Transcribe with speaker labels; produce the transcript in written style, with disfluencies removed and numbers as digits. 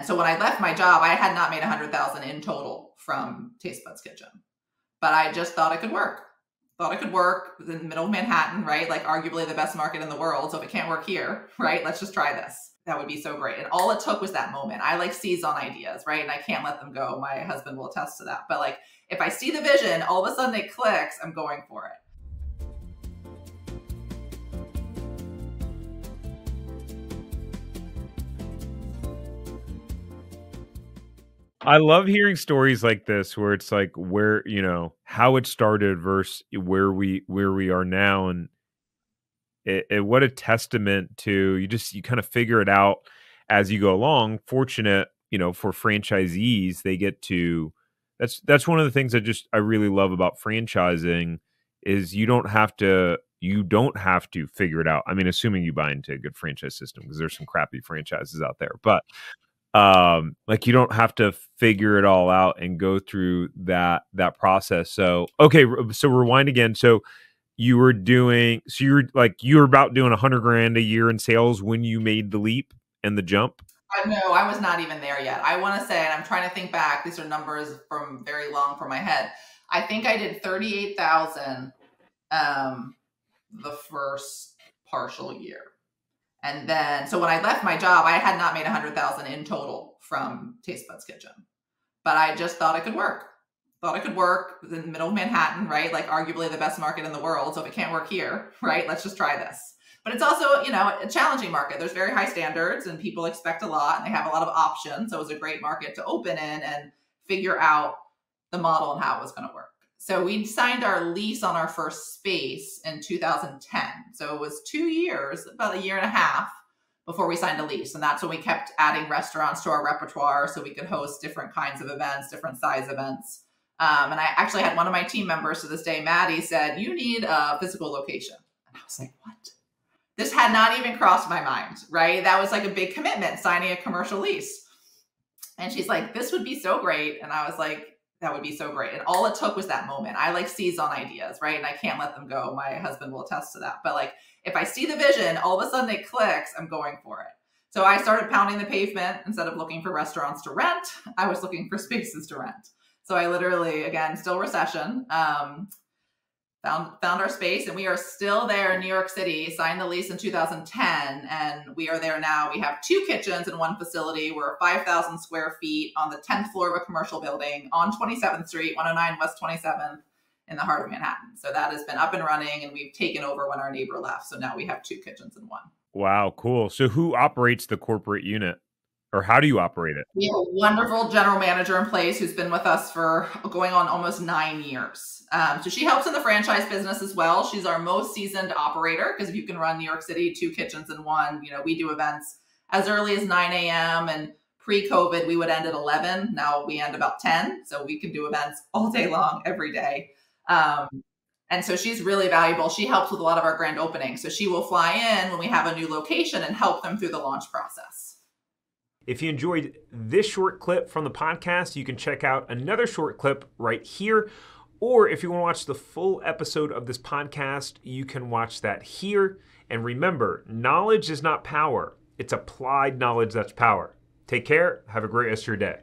Speaker 1: So when I left my job, I had not made 100,000 in total from Taste Buds Kitchen, but I just thought it could work. Thought it could work in the middle of Manhattan, right? Like arguably the best market in the world. So if it can't work here, right? Let's just try this. That would be so great. And all it took was that moment. I like seize on ideas, right? And I can't let them go. My husband will attest to that. But like, if I see the vision, all of a sudden it clicks, I'm going for it.
Speaker 2: I love hearing stories like this where it's like where, you know, how it started versus where we are now. And what a testament to you kind of figure it out as you go along. Fortunate, you know, for franchisees, they get to that's one of the things I really love about franchising is you don't have to figure it out. I mean, assuming you buy into a good franchise system, because there's some crappy franchises out there, but like you don't have to figure it all out and go through that process. So okay, so rewind again. So you were about doing 100 grand a year in sales when you made the leap and the jump.
Speaker 1: No, I was not even there yet. I want to say, and I'm trying to think back, these are numbers from very long from my head. I think I did 38,000 the first partial year. And then, so when I left my job, I had not made 100,000 in total from Taste Buds Kitchen, but I just thought it could work. Thought it could work in the middle of Manhattan, right? Like arguably the best market in the world. So if it can't work here, right? Let's just try this. But it's also, you know, a challenging market. There's very high standards and people expect a lot and they have a lot of options. So it was a great market to open in and figure out the model and how it was going to work. So we signed our lease on our first space in 2010. So it was 2 years, about a year and a half before we signed a lease. And that's when we kept adding restaurants to our repertoire so we could host different kinds of events, different size events. And I actually had one of my team members to this day, Maddie, said, "You need a physical location." And I was like, what? This had not even crossed my mind, right? That was like a big commitment, signing a commercial lease. And she's like, "This would be so great." And I was like, that would be so great. And all it took was that moment. I like seize on ideas, right? And I can't let them go. My husband will attest to that. But like, if I see the vision, all of a sudden it clicks, I'm going for it. So I started pounding the pavement. Instead of looking for restaurants to rent, I was looking for spaces to rent. So I literally, again, still recession, found our space, and we are still there in New York City, signed the lease in 2010, and we are there now. We have 2 kitchens in one facility. We're 5,000 square feet on the 10th floor of a commercial building on 27th Street, 109 West 27th in the heart of Manhattan. So that has been up and running, and we've taken over when our neighbor left. So now we have 2 kitchens in one.
Speaker 2: Wow, cool. So who operates the corporate unit? Or how do you operate it?
Speaker 1: We have a wonderful general manager in place who's been with us for going on almost 9 years. So she helps in the franchise business as well. She's our most seasoned operator because if you can run New York City 2 kitchens in one, you know, we do events as early as 9 a.m. and pre-COVID, we would end at 11. Now we end about 10. So we can do events all day long, every day. And so she's really valuable. She helps with a lot of our grand openings. So she will fly in when we have a new location and help them through the launch process.
Speaker 2: If you enjoyed this short clip from the podcast, you can check out another short clip right here. Or if you want to watch the full episode of this podcast, you can watch that here. And remember, knowledge is not power. It's applied knowledge that's power. Take care. Have a great rest of your day.